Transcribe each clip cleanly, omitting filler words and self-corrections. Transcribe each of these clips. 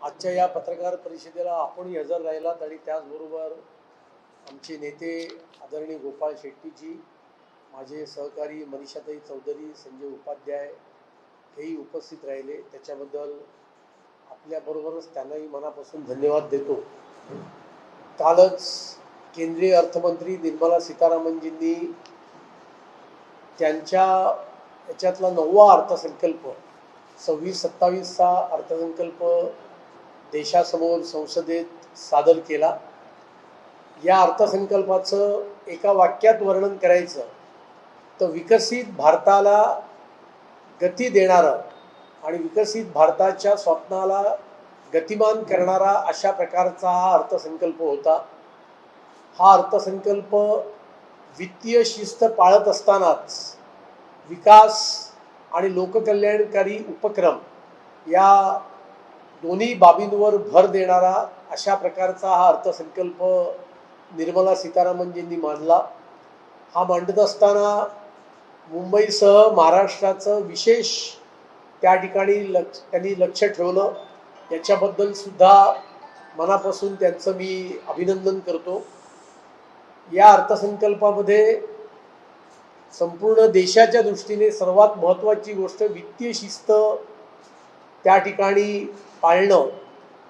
आजच्या या पत्रकार परिषदेला आपणही हजर राहिलात आणि त्याचबरोबर आमचे नेते आदरणीय गोपाळ शेट्टीजी, माझे सहकारी मनीषाताई चौधरी, संजय उपाध्याय हेही उपस्थित राहिले. त्याच्याबद्दल आपल्याबरोबरच त्यांनाही मनापासून धन्यवाद देतो. कालच केंद्रीय अर्थमंत्री निर्मला सीतारामनजींनी त्यांच्या याच्यातला 9वा अर्थसंकल्प 26-27चा अर्थसंकल्प देशासमोर संसदेत सादर केला. या अर्थसंकल्पाचं एका वाक्यात वर्णन करायचं तर विकसित भारताला गती देणारा आणि विकसित भारताच्या स्वप्नाला गतिमान करणारा अशा प्रकारचा हा अर्थसंकल्प होता. हा अर्थसंकल्प वित्तीय शिस्त पाळत असतानाच विकास आणि लोककल्याणकारी उपक्रम या दोन्ही बाबींवर भर देणारा अशा प्रकारचा हा अर्थसंकल्प निर्मला सीतारामनजींनी मांडला. हा मांडत असताना मुंबईसह महाराष्ट्राचं विशेष त्या ठिकाणी त्यांनी लक्ष ठेवलं. याच्याबद्दल सुद्धा मनापासून त्यांचं मी अभिनंदन करतो. या अर्थसंकल्पामध्ये संपूर्ण देशाच्या दृष्टीने सर्वात महत्त्वाची गोष्ट वित्तीय शिस्त त्या ठिकाणी पाळणं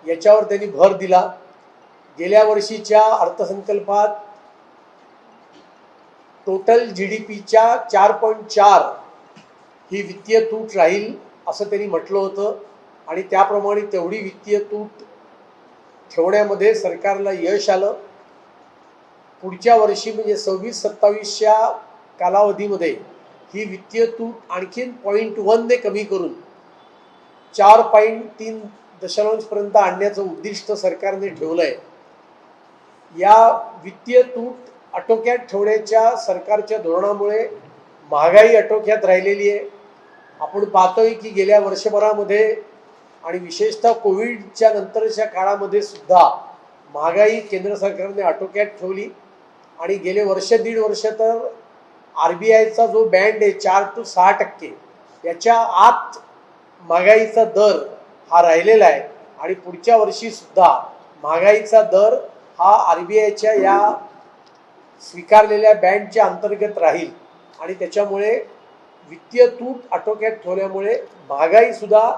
याच्यावर त्यांनी भर दिला. गेल्या वर्षीच्या अर्थसंकल्पात टोटल GDPच्या 4.4 ही वित्तीय तूट राहील असं त्यांनी म्हटलं होतं आणि त्याप्रमाणे तेवढी वित्तीय तूट ठेवण्यामध्ये सरकारला यश आलं. पुढच्या वर्षी म्हणजे 26-27च्या कालावधीमध्ये ही वित्तीय तूट आणखीन 0.1ने कमी करून 4.3 पर्यंत आणण्याचं उद्दिष्ट सरकारने ठेवलं आहे. या वित्तीय तूट आटोक्यात ठेवण्याच्या सरकारच्या धोरणामुळे महागाई आटोक्यात राहिलेली आहे. आपण पाहतोय की गेल्या वर्षभरामध्ये आणि विशेषतः कोविडच्या नंतरच्या काळामध्ये सुद्धा महागाई केंद्र सरकारने आटोक्यात ठेवली आणि गेले दीड वर्ष तर RBIचा जो बँड आहे 4 ते 6% याच्या आत महागाईचा दर हा राहिलेला आहे आणि पुढच्या वर्षी सुद्धा महागाईचा दर हा RBIच्या या स्वीकारलेल्या बँडच्या अंतर्गत राहील आणि त्याच्यामुळे वित्तीय तूट आटोक्यात ठेवल्यामुळे महागाई सुद्धा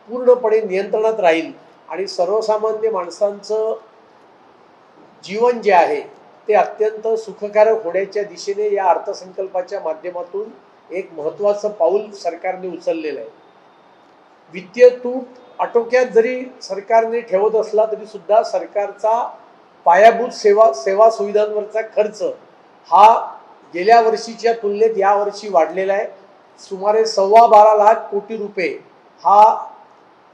पूर्णपणे नियंत्रणात राहील आणि सर्वसामान्य माणसांचं जीवन जे आहे ते अत्यंत सुखकारक होण्याच्या दिशेने या अर्थसंकल्पाच्या माध्यमातून एक महत्त्वाचं पाऊल सरकारने उचललेलं आहे. वित्तीय तूट आटोक्यात जरी सरकारने ठेवत असला तरी सुद्धा सरकारचा पायाभूत सेवा सुविधांवरचा खर्च हा गेल्या वर्षीच्या तुलनेत यावर्षी वाढलेला आहे. सुमारे 12.25 लाख कोटी रुपये हा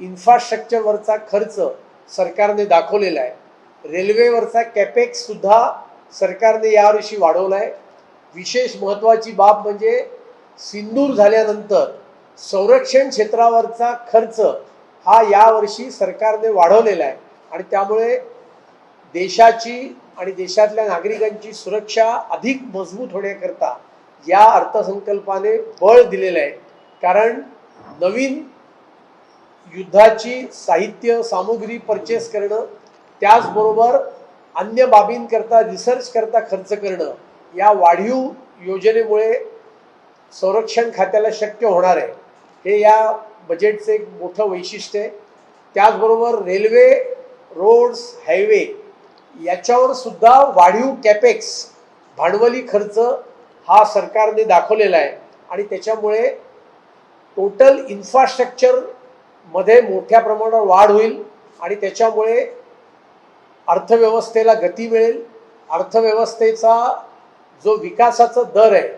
इन्फ्रास्ट्रक्चरवरचा खर्च सरकारने दाखवलेला आहे. रेल्वेवरचा कॅपेक्स सुद्धा सरकारने यावर्षी वाढवला आहे. विशेष महत्त्वाची बाब म्हणजे सिंदूर झाल्यानंतर संरक्षण क्षेत्रावरचा खर्च हा यावर्षी सरकारने वाढवलेला आहे आणि त्यामुळे देशाची आणि देशातल्या नागरिकांची सुरक्षा अधिक मजबूत होण्याकरता या अर्थसंकल्पाने बळ दिलेलं आहे. कारण नवीन युद्धाची साहित्य सामुग्री परचेस करणं त्याचबरोबर अन्य बाबींकरता रिसर्च करता खर्च करणं या वाढीव योजनेमुळे संरक्षण खात्याला शक्य होणार आहे. हे या बजेटचं एक मोठं वैशिष्ट्य आहे. त्याचबरोबर रेल्वे, रोड्स, हायवे याच्यावर सुद्धा वाढीव कॅपेक्स भांडवली खर्च हा सरकारने दाखवलेला आहे आणि त्याच्यामुळे टोटल इन्फ्रास्ट्रक्चरमध्ये मोठ्या प्रमाणावर वाढ होईल आणि त्याच्यामुळे अर्थव्यवस्थेला गती मिळेल. अर्थव्यवस्थेचा जो विकासाचा दर आहे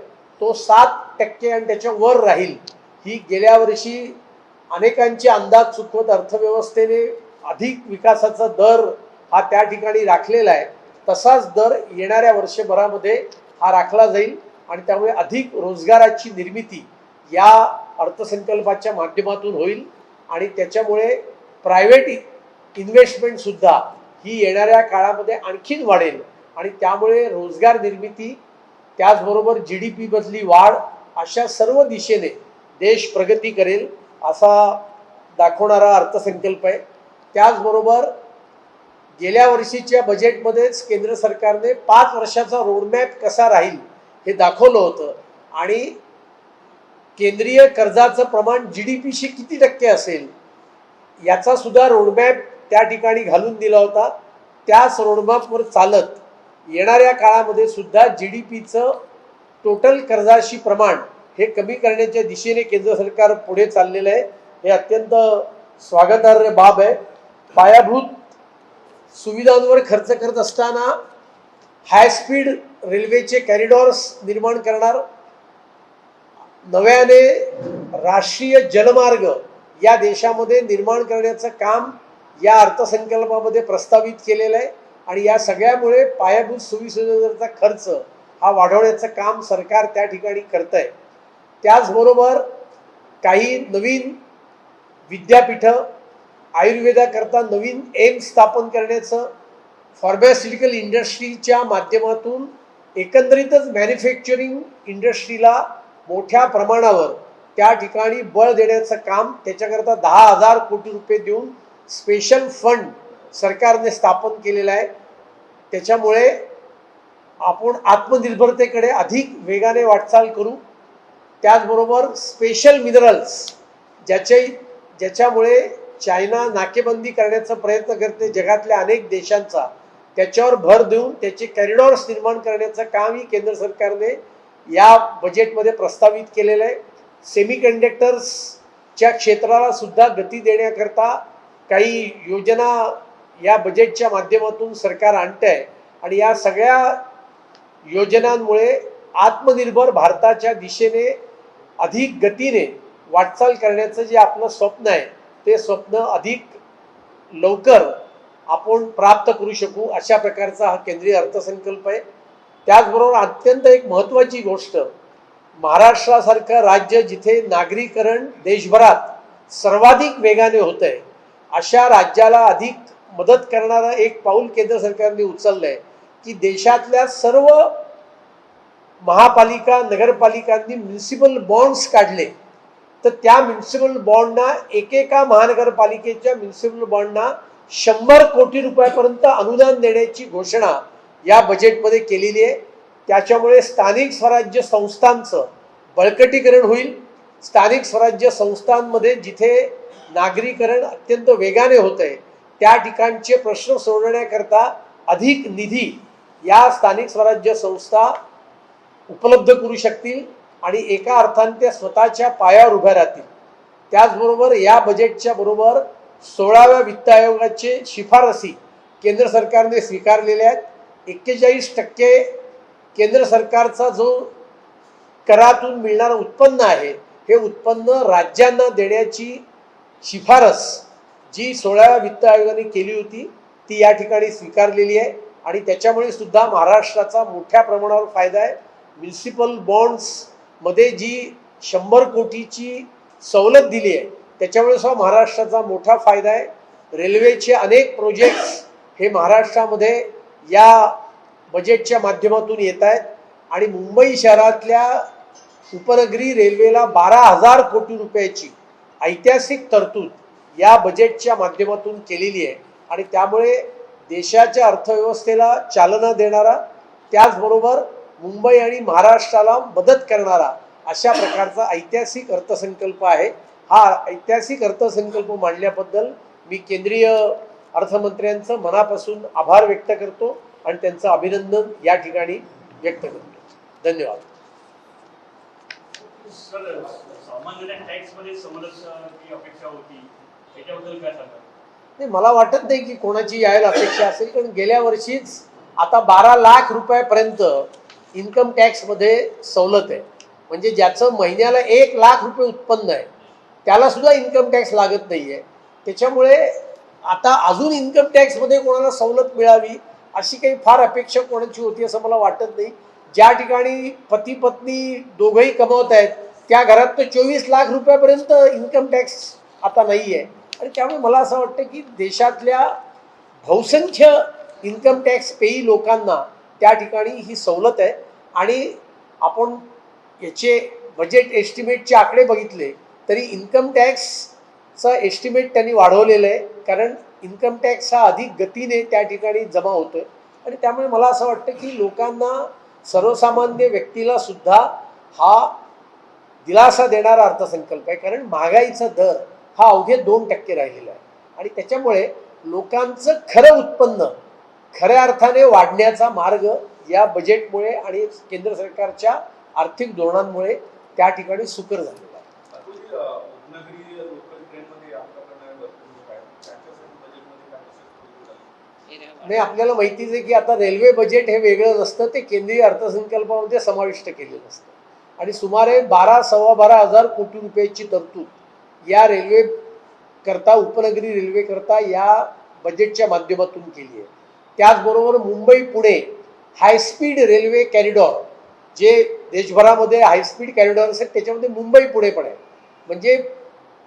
तो 7% आणि त्याच्यावर राहील. ही गेल्या वर्षी अनेकांचे अंदाज चुकवत अर्थव्यवस्थेने अधिक विकासाचा दर हा त्या ठिकाणी राखलेला आहे. तसाच दर येणाऱ्या वर्षभरामध्ये हा राखला जाईल आणि त्यामुळे अधिक रोजगाराची निर्मिती या अर्थसंकल्पाच्या माध्यमातून होईल आणि त्याच्यामुळे प्रायव्हेट इन्व्हेस्टमेंटसुद्धा ही येणाऱ्या काळामध्ये आणखीन वाढेल आणि त्यामुळे रोजगार निर्मिती त्याचबरोबर GDP मधली वाढ अशा सर्व दिशेने देश प्रगती करेल असा दाखवणारा अर्थसंकल्प आहे. त्याचबरोबर गेल्या वर्षीच्या बजेटमध्येच केंद्र सरकारने 5 वर्षाचा रोडमॅप कसा राहील हे दाखवलं होतं आणि केंद्रीय कर्जाचं प्रमाण GDPशी किती टक्के असेल याचा सुद्धा रोडमॅप त्या ठिकाणी घालून दिला होता. त्याच रोडमॅपवर चालत येणाऱ्या काळामध्ये सुद्धा GDPचं टोटल कर्जाशी प्रमाण हे कमी करण्याच्या दिशेने केंद्र सरकार पुढे चाललेलं आहे. हे अत्यंत स्वागतार्ह बाब आहे. पायाभूत सुविधांवर खर्च करत असताना हाय स्पीड रेल्वेचे कॉरिडॉर्स निर्माण करणार, नव्याने राष्ट्रीय जलमार्ग या देशामध्ये निर्माण करण्याचं काम या अर्थसंकल्पामध्ये प्रस्तावित केलेलं आहे आणि या सगळ्यामुळे पायाभूत सुविधांचा खर्च हा वाढवण्याचं काम सरकार त्या ठिकाणी करत आहे. त्याचबरोबर काही नवीन विद्यापीठं, आयुर्वेदाकरता नवीन एम्स स्थापन करण्याचं, फार्मास्युटिकल इंडस्ट्रीच्या माध्यमातून एकंदरीतच मॅन्युफॅक्चरिंग इंडस्ट्रीला मोठ्या प्रमाणावर त्या ठिकाणी बळ देण्याचं काम, त्याच्याकरता 10,000 कोटी रुपये देऊन स्पेशल फंड सरकारने स्थापन केलेलं आहे. त्याच्यामुळे आपण आत्मनिर्भरतेकडे अधिक वेगाने वाटचाल करू. त्याचबरोबर स्पेशल मिनरल्स ज्याच्यामुळे चायना नाकेबंदी करण्याचा प्रयत्न करते जगातल्या अनेक देशांचा, त्याच्यावर भर देऊन त्याचे कॉरिडॉर्स निर्माण करण्याचं कामही केंद्र सरकारने या बजेटमध्ये प्रस्तावित केलेलं आहे. सेमीकंडक्टर्सच्या क्षेत्राला सुद्धा गती देण्याकरता काही योजना या बजेटच्या माध्यमातून सरकार आणत आहे आणि या सगळ्या योजनांमुळे आत्मनिर्भर भारताच्या दिशेने अधिक गतीने वाटचाल करण्याचं जे आपलं स्वप्न आहे ते स्वप्न अधिक लवकर आपण प्राप्त करू शकू, अशा प्रकारचा हा केंद्रीय अर्थसंकल्प आहे. त्याचबरोबर अत्यंत एक महत्त्वाची गोष्ट, महाराष्ट्रासारखं राज्य जिथे नागरीकरण देशभरात सर्वाधिक वेगाने होत आहे, अशा राज्याला अधिक मदत करणारा एक पाऊल केंद्र सरकारने उचललं आहे की देशातल्या सर्व महापालिका नगरपालिकांनी म्युनिसिपल बॉन्ड्स काढले, तर त्या म्युनिसिपल बॉन्डना एकेका महानगरपालिकेच्या म्युनिसिपल बॉन्डना 100 कोटी रुपयापर्यंत अनुदान देण्याची घोषणा या बजेटमध्ये केलेली आहे. त्याच्यामुळे स्थानिक स्वराज्य संस्थांचं बळकटीकरण होईल. स्थानिक स्वराज्य संस्थांमध्ये जिथे नागरीकरण अत्यंत वेगाने होत आहे त्या ठिकाणचे प्रश्न सोडवण्याकरता अधिक निधी या स्थानिक स्वराज्य संस्था उपलब्ध करू शकतील आणि एका अर्थाने त्या स्वतःच्या पायावर उभ्या राहतील. त्याचबरोबर या बजेटच्या बरोबर 16व्या वित्त आयोगाचे शिफारसी केंद्र सरकारने स्वीकारलेल्या आहेत. 41% केंद्र सरकारचा जो करातून मिळणारं उत्पन्न आहे हे उत्पन्न राज्यांना देण्याची शिफारस जी 16व्या वित्त आयोगाने केली होती ती या ठिकाणी स्वीकारलेली आहे आणि त्याच्यामुळे सुद्धा महाराष्ट्राचा मोठ्या प्रमाणावर फायदा आहे. म्युनिसिपल बॉन्ड्समध्ये जी 100 कोटीची सवलत दिली आहे त्याच्यामुळे सुद्धा महाराष्ट्राचा मोठा फायदा आहे. रेल्वेचे अनेक प्रोजेक्ट्स हे महाराष्ट्रामध्ये या बजेटच्या माध्यमातून येत आहेत आणि मुंबई शहरातल्या उपनगरी रेल्वेला 12,000 कोटी रुपयाची ऐतिहासिक तरतूद या बजेटच्या माध्यमातून केलेली आहे आणि त्यामुळे देशाच्या अर्थव्यवस्थेला चालना देणारा, त्याचबरोबर मुंबई आणि महाराष्ट्राला मदत करणारा अशा प्रकारचा ऐतिहासिक अर्थसंकल्प आहे. हा ऐतिहासिक अर्थसंकल्प मांडल्याबद्दल मी केंद्रीय अर्थमंत्र्यांचं मनापासून आभार व्यक्त करतो आणि त्यांचं अभिनंदन या ठिकाणी व्यक्त करतो. धन्यवाद. सर, सामान्य टॅक्समध्ये सवलत अपेक्षा होती, त्याच्याबद्दल काय सांगा? नाही, मला वाटत नाही की कोणाची यायला अपेक्षा असेल, कारण गेल्या वर्षीच आता 12 लाख रुपयापर्यंत इन्कम टॅक्समध्ये सवलत आहे. म्हणजे ज्याचं महिन्याला 1 लाख रुपये उत्पन्न आहे त्याला सुद्धा इन्कम टॅक्स लागत नाही आहे. त्याच्यामुळे आता अजून इन्कम टॅक्समध्ये कोणाला सवलत मिळावी अशी काही फार अपेक्षा कोणाची होती असं मला वाटत नाही. ज्या ठिकाणी पती पत्नी दोघंही कमवत आहेत त्या घरात तर 24 लाख रुपयापर्यंत इन्कम टॅक्स आता नाही आहे आणि त्यामुळे मला असं वाटतं की देशातल्या बहुसंख्य इन्कम टॅक्स पेई लोकांना त्या ठिकाणी ही सवलत आहे. आणि आपण याचे बजेट एस्टिमेटचे आकडे बघितले तरी इन्कम टॅक्स चा एस्टिमेट त्यांनी वाढवलेलं आहे, कारण इन्कम टॅक्स हा अधिक गतीने त्या ठिकाणी जमा होतोय आणि त्यामुळे मला असं वाटतं की लोकांना, सर्वसामान्य व्यक्तीला सुद्धा हा दिलासा देणारा अर्थसंकल्प आहे, कारण महागाईचा दर हा अवघे 2% राहिलेला आहे आणि त्याच्यामुळे लोकांचं खरं उत्पन्न खऱ्या अर्थाने वाढण्याचा मार्ग या बजेटमुळे आणि केंद्र सरकारच्या आर्थिक धोरणांमुळे त्या ठिकाणी सुकर झालेला आहे. उपनगरी लोकल ट्रेनमध्ये अपघात करणारे भरपूर लोक आहेत. त्यांच्यासाठी बजेटमध्ये काय विशेष तरतूद झाली? नाही, आपल्याला माहितीच आहे की आता रेल्वे बजेट हे वेगळं नसतं, ते केंद्रीय अर्थसंकल्पामध्ये समाविष्ट केलेलं असतं आणि सुमारे 12,000 कोटी रुपयाची तरतूद या रेल्वे करता, उपनगरी रेल्वे करता या बजेटच्या माध्यमातून केली आहे. त्याचबरोबर Mumbai Pune high speed railway corridor, जे देशभरामध्ये हायस्पीड कॅरिडॉर असेल त्याच्यामध्ये मुंबई पुणे पण आहे. म्हणजे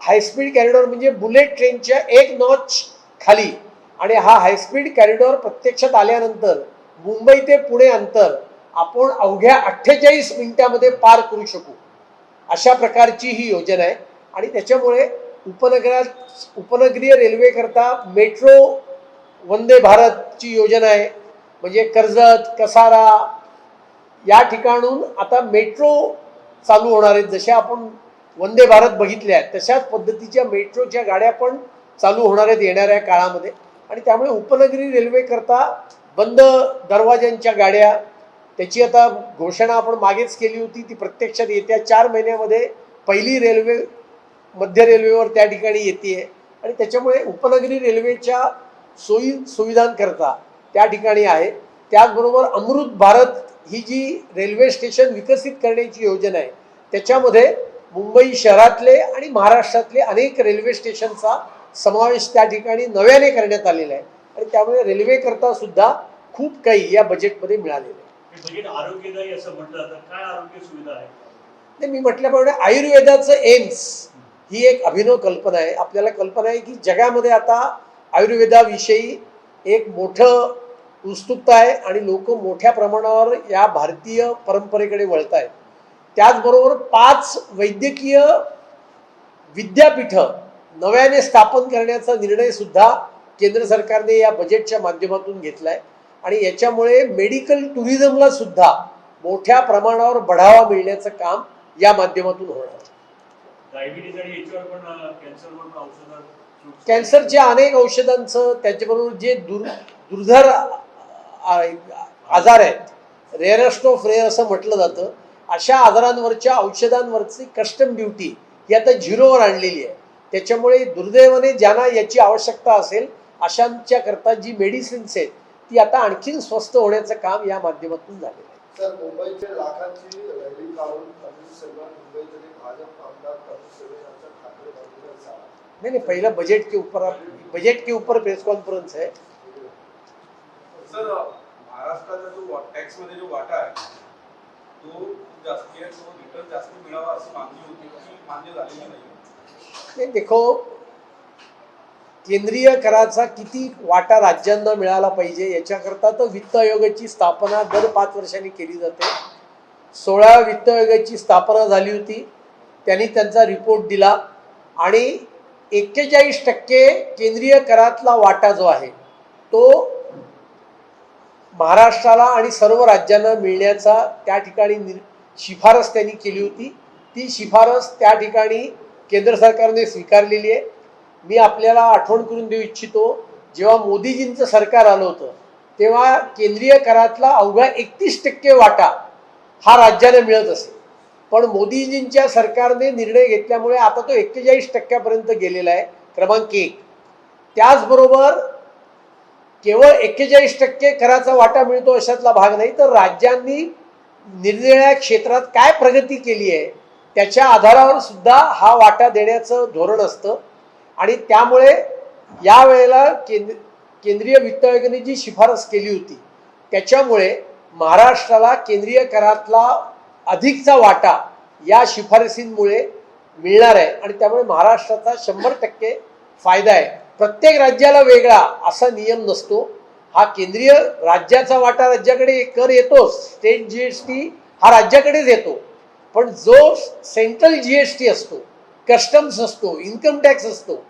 हायस्पीड कॅरिडॉर म्हणजे बुलेट ट्रेनच्या 1 नॉच खाली, आणि हा हायस्पीड कॅरिडॉर प्रत्यक्षात आल्यानंतर मुंबई ते पुणे अंतर आपण अवघ्या 48 मिनिटामध्ये पार करू शकू, अशा प्रकारची ही योजना आहे. आणि त्याच्यामुळे उपनगरीय रेल्वे करता मेट्रो वंदे भारतची योजना आहे. म्हणजे कर्जत, कसारा या ठिकाणून आता मेट्रो चालू होणार आहेत. जशा आपण वंदे भारत बघितल्या आहेत तशाच पद्धतीच्या मेट्रोच्या गाड्या पण चालू होणार आहेत येणाऱ्या काळामध्ये. आणि त्यामुळे उपनगरी रेल्वे करता बंद दरवाज्यांच्या गाड्या, त्याची आता घोषणा आपण मागेच केली होती, ती प्रत्यक्षात येत्या 4 महिन्यामध्ये पहिली रेल्वे मध्य रेल्वेवर त्या ठिकाणी येते. आणि त्याच्यामुळे उपनगरी रेल्वेच्या सोयी सुविधांकरता त्या ठिकाणी आहे. त्याचबरोबर अमृत भारत ही जी रेल्वे स्टेशन विकसित करण्याची योजना आहे त्याच्यामध्ये मुंबई शहरातले आणि महाराष्ट्रातले अनेक रेल्वे स्टेशनचा समावेश त्या ठिकाणी नव्याने करण्यात आलेला आहे. आणि त्यामुळे रेल्वे करता सुद्धा खूप काही या बजेटमध्ये मिळालेलं आहे. बजेट आरोग्यदायी असं म्हटलं जातं, काय आरोग्य सुविधा आहे? नाही, मी म्हटल्याप्रमाणे आयुर्वेदाचं एम्स ही एक अभिनव कल्पना आहे. आपल्याला कल्पना आहे की जगामध्ये आता आयुर्वेदाविषयी एक मोठं उत्सुकता आहे आणि लोक मोठ्या प्रमाणावर या भारतीय परंपरेकडे वळत आहेत. त्याचबरोबर 5 वैद्यकीय विद्यापीठं नव्याने स्थापन करण्याचा निर्णय सुद्धा केंद्र सरकारने या बजेटच्या माध्यमातून घेतला आहे. आणि याच्यामुळे मेडिकल टुरिझमला सुद्धा मोठ्या प्रमाणावर बढावा मिळण्याचं काम या माध्यमातून होणार आहे. डायबिटीज आणि याच्यावर पण कॅन्सरवर पण औषधं, कॅन्सरच्या अनेक औषधांचं, त्याच्याबरोबर जे दुर्धर आजार आहेत, रेअरेस्ट ऑफ रेअर असं म्हटलं जातं, अशा आजारांवरच्या औषधांवरची कस्टम ड्युटी ही आता 0वर आणलेली आहे. त्याच्यामुळे दुर्दैवाने ज्यांना याची आवश्यकता असेल अशांच्या करता जी मेडिसिन्स आहेत ती आता आणखीन स्वस्त होण्याचं काम या माध्यमातून झालेलं आहे. सर, मुंबईचे लाखांची रॅली काढून कपिल सिब्बल, मुंबईचे भाजप आमदार कपिल सिब्बल यांचा ठाकरे बंधूंचा सारा. नहीं, पहला बजट के ऊपर प्रेस कॉन्फ्रेंस है. सर, महाराष्ट्राचा जो टॅक्स मध्ये जो वाटा आहे तो खूप जास्ती आहे, तो रिटर्न जास्त मिळावा अशी मागणी होती, ती मान्य झालेली नाही. नहीं, देखो, केंद्रीय कराचा किती वाटा राज्यांना मिळाला पाहिजे याच्याकरता तर वित्त आयोगाची स्थापना दर 5 वर्षांनी केली जाते. 16 वित्त आयोगाची स्थापना झाली होती, त्यांनी त्यांचा रिपोर्ट दिला आणि 41% केंद्रीय करातला वाटा जो आहे तो महाराष्ट्राला आणि सर्व राज्यांना मिळण्याचा त्या ठिकाणी शिफारस त्यांनी केली होती. ती शिफारस त्या ठिकाणी केंद्र सरकारने स्वीकारलेली आहे. मी आपल्याला आठवण करून देऊ इच्छितो, जेव्हा मोदीजींचं सरकार आलं होतं तेव्हा केंद्रीय करातला अवघा 31% वाटा हा राज्याला मिळत असे. पण मोदीजींच्या सरकारने निर्णय घेतल्यामुळे आता तो 41% गेलेला आहे, क्रमांक 1. त्याचबरोबर केवळ 41% कराचा वाटा मिळतो अशातला भाग नाही, तर राज्यांनी निरनिराळ्या क्षेत्रात काय प्रगती केली आहे त्याच्या आधारावर सुद्धा हा वाटा देण्याचं धोरण असतं. आणि त्यामुळे यावेळेला केंद्रीय वित्त आयोगाने जी शिफारस केली होती त्याच्यामुळे महाराष्ट्राला केंद्रीय करातला अधिकचा वाटा या शिफारसींमुळे मिळणार आहे. आणि त्यामुळे महाराष्ट्राचा 100% फायदा आहे. प्रत्येक राज्याला वेगळा असा नियम नसतो. हा केंद्रीय राज्याचा वाटा राज्याकडे कर येतो, स्टेट GST हा राज्याकडेच येतो, पण जो सेंट्रल GST असतो कस्टम्स असतो, इन्कम टॅक्स असतो,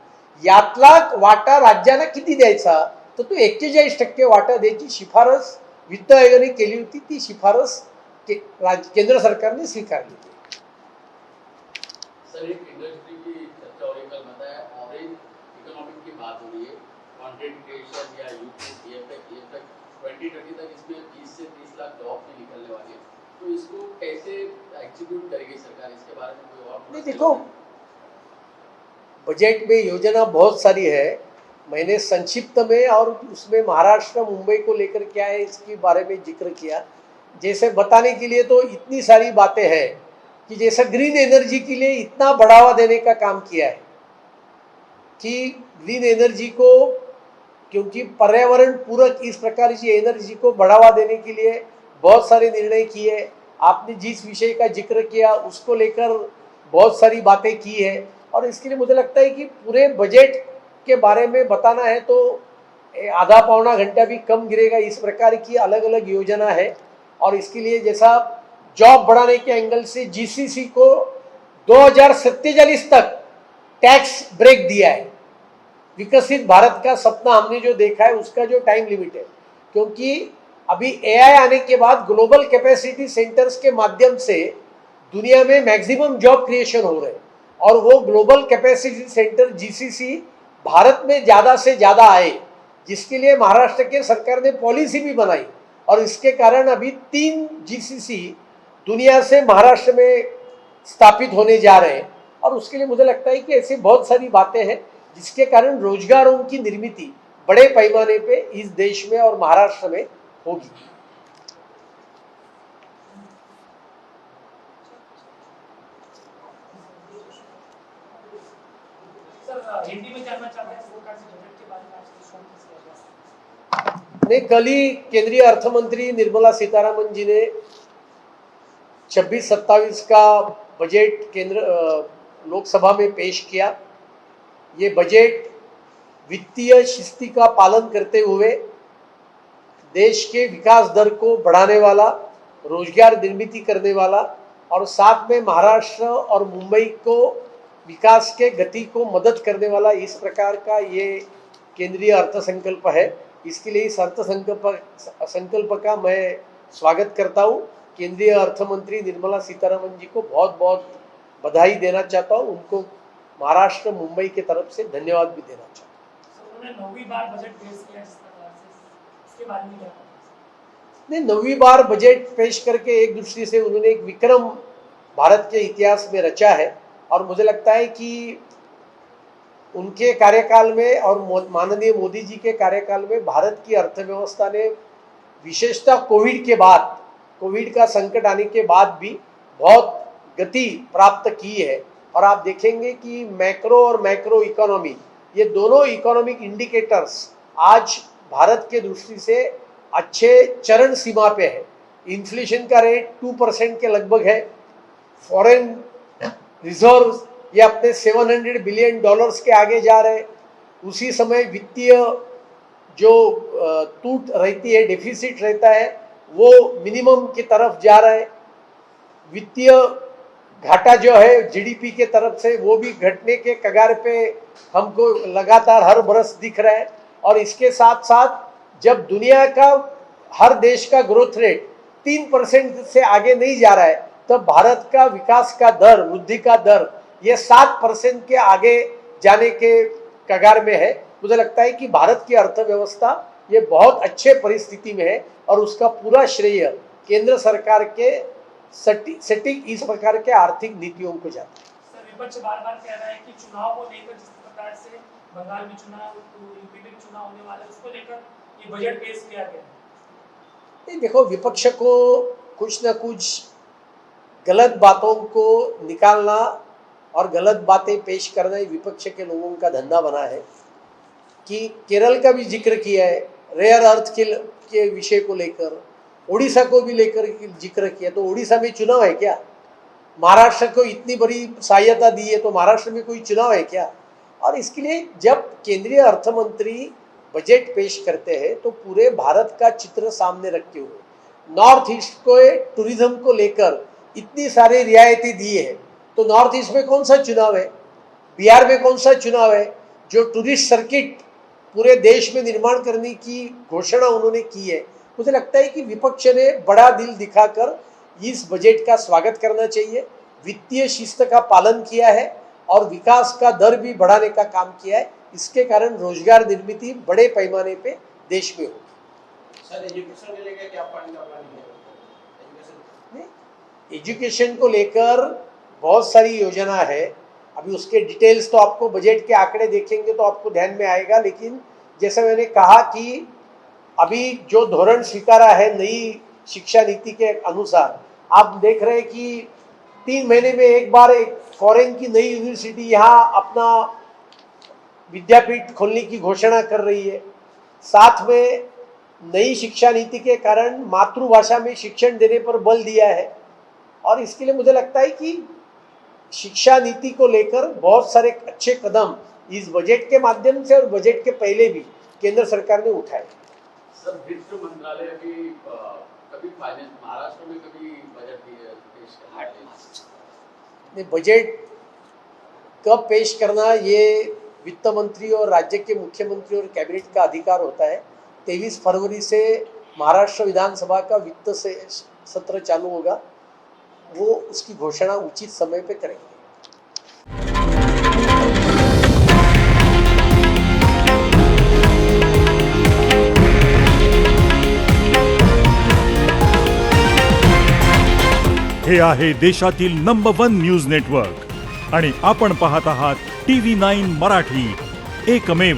यातला वाटा राज्यांना किती द्यायचा, तर तो 41% वाटा द्यायची शिफारस वित्त आयोगाने केली होती. ती शिफारस केंद्र सरकारने स्वीकारली. सर एक इंडस्ट्री की चर्चा हो रही, कल बताया ऑरेंज इकोनॉमिक की बात हो रही है, कंटेंट क्रिएशन या यूट्यूब ये तक 2030 तक इसमें 20 से 30 लाख जॉब भी निकलने वाले हैं. तो इसको कैसे एग्जीक्यूट करेगी सरकार, इसके बारे में कोई और? नहीं, देखो बजट में योजना बहुत सारी है. मैंने संक्षिप्त में और उसमें महाराष्ट्र मुंबई को लेकर क्या है इसके बारे में जिक्र किया. जैसे बताने के लिए तो इतनी सारी बातें हैं कि जैसा ग्रीन एनर्जी के लिए इतना बढ़ावा देने का काम किया है कि ग्रीन एनर्जी को, क्योंकि पर्यावरण पूरक इस प्रकार की एनर्जी को बढ़ावा देने के लिए बहुत सारे निर्णय किए. आपने जिस विषय का जिक्र किया उसको लेकर बहुत सारी बातें की है. और इसके लिए मुझे लगता है कि पूरे बजट के बारे में बताना है तो आधा पौना घंटा भी कम गिरेगा. इस प्रकार की अलग अलग योजना है. और इसके लिए जैसा जॉब बढ़ाने के एंगल से जीसीसी को 2047 तक टैक्स ब्रेक दिया है. विकसित भारत का सपना हमने जो देखा है उसका जो टाइम लिमिट है, क्योंकि अभी एआई आने के बाद ग्लोबल कैपेसिटी सेंटर्स के माध्यम से दुनिया में मैक्सिमम जॉब क्रिएशन हो रहे हैं. और वो global capacity centre GCC Bharat में ज़्यादा से ज़्यादा आए, जिसके लिए महाराष्ट्र के सरकार ने पॉलिसी भी बनाई. और इसके कारण अभी 3 जीसीसी दुनिया से महाराष्ट्र में स्थापित होने जा रहे हैं. और उसके लिए मुझे लगता है कि ऐसी बहुत सारी बातें हैं जिसके कारण रोजगारों की निर्मित बड़े पैमाने पे इस देश में और महाराष्ट्र में होगी. हिंदी में जानना चाहते हैं सरकार से बजट के बारे में आज की शॉर्ट नहीं, कल ही केंद्रीय अर्थमंत्री निर्मला सीतारामन जी ने 26-27 का बजट केंद्र लोकसभा में पेश किया. ये बजट वित्तीय शिस्ती का पालन करते हुए देश के विकास दर को बढ़ाने वाला, रोजगार निर्मित करने वाला और साथ में महाराष्ट्र और मुंबई को विकास के गति को मदद करने वाला इस प्रकार का ये केंद्रीय अर्थसंकल्प है. इसके लिए इस अर्थसंकल्प का मैं स्वागत करता हूँ. केंद्रीय अर्थमंत्री निर्मला सीतारामन जी को बहुत बहुत बधाई देना चाहता हूँ. उनको महाराष्ट्र मुंबई के तरफ से धन्यवाद भी देना चाहता हूँ. उन्होंने 9वीं बार बजट पेश किया जिस प्रकार से, इसके बारे में क्या नहीं, 9वीं बार बजट पेश करके एक दृष्टि से उन्होंने एक विक्रम भारत के इतिहास में रचा है. और मुझे लगता है कि उनके कार्यकाल में और माननीय मोदी जी के कार्यकाल में भारत की अर्थव्यवस्था ने विशेषतः कोविड का संकट आने के बाद भी बहुत गति प्राप्त की है. और आप देखेंगे कि मैक्रो और मैक्रो इकोनॉमी, ये दोनों इकोनॉमिक इंडिकेटर्स आज भारत के दृष्टि से अच्छे चरण सीमा पे है. इन्फ्लेशन का रेट 2% के लगभग है. फॉरेन रिजर्व ये अपने $700 बिलियन के आगे जा रहे हैं. उसी समय वित्तीय जो टूट रहती है, डेफिसिट रहता है, वो मिनिमम की तरफ जा रहा है. वित्तीय घाटा जो है जीडीपी के तरफ से वो भी घटने के कगार पे हमको लगातार हर बरस दिख रहा है. और इसके साथ साथ जब दुनिया का हर देश का ग्रोथ रेट 3% से आगे नहीं जा रहा है, तब भारत का विकास का दर, वृद्धि का दर ये 7% के आगे जाने के कगार में है. मुझे लगता है कि भारत की अर्थव्यवस्था ये बहुत अच्छे परिस्थिति में है और उसका पूरा श्रेय केंद्र सरकार के सटीक इस प्रकार के आर्थिक नीतियों को जाता है. सर, विपक्ष बार-बार कह रहा है कि चुनाव को लेकर जिस प्रकार से बंगाल में चुनाव, यूपी में चुनाव होने वाला है, उसको लेकर ये बजट पेश किया गया. नहीं, देखो विपक्ष को कुछ न कुछ गलत बातों को निकालना और गलत बातें पेश करना ही विपक्ष के लोगों का धंधा बना है. कि केरल का भी जिक्र किया है, रेयर अर्थ के विषय को लेकर, उड़ीसा को भी लेकर जिक्र किया. तो उड़ीसा में चुनाव है क्या? महाराष्ट्र को इतनी बड़ी सहायता दी है तो महाराष्ट्र में कोई चुनाव है क्या? और इसके लिए जब केंद्रीय अर्थमंत्री बजट पेश करते हैं तो पूरे भारत का चित्र सामने रखते हुए नॉर्थ ईस्ट को टूरिज्म को लेकर इतनी सारी रियायतें दी है, तो नॉर्थ ईस्ट में कौन सा चुनाव है? बिहार में कौन सा चुनाव है जो टूरिस्ट सर्किट पूरे देश में निर्माण करने की घोषणा उन्होंने की है। मुझे लगता है कि विपक्ष ने बड़ा दिल दिखाकर इस बजट का स्वागत करना चाहिए, वित्तीय शिस्त का पालन किया है और विकास का दर भी बढ़ाने का काम किया है। इसके कारण रोजगार निर्मित बड़े पैमाने पे देश में होगी। सर एजुकेशन के लेकर क्या प्लानिंग है? एजुकेशन को लेकर बहुत सारी योजना है, अभी उसके डिटेल्स तो आपको बजट के आंकड़े देखेंगे तो आपको ध्यान में आएगा। लेकिन जैसे मैंने कहा कि अभी जो धोरण स्वीकारा है नई शिक्षा नीति के अनुसार, आप देख रहे हैं कि 3 महीने में एक बार एक फॉरेन की नई यूनिवर्सिटी यहाँ अपना विद्यापीठ खोलने की घोषणा कर रही है। साथ में नई शिक्षा नीति के कारण मातृभाषा में शिक्षण देने पर बल दिया है और इसके लिए मुझे लगता है कि शिक्षा नीति को लेकर बहुत सारे अच्छे कदम इस बजट के माध्यम से और बजट के पहले भी केंद्र सरकार ने उठाए। सर वित्त मंत्रालय अभी कभी फाइनेंस महाराष्ट्र में कभी बजट पेश करना है? बजट कब पेश करना ये वित्त मंत्री और राज्य के मुख्यमंत्री और कैबिनेट का अधिकार होता है। 23 फरवरी से महाराष्ट्र विधानसभा का वित्त से सत्र चालू होगा, वो उसकी घोषणा उचित समय पे करेंगे। हे आहे देशातील नंबर 1 न्यूज नेटवर्क आणि आपण पाहत आहात TV9 मराठी, एकमेव।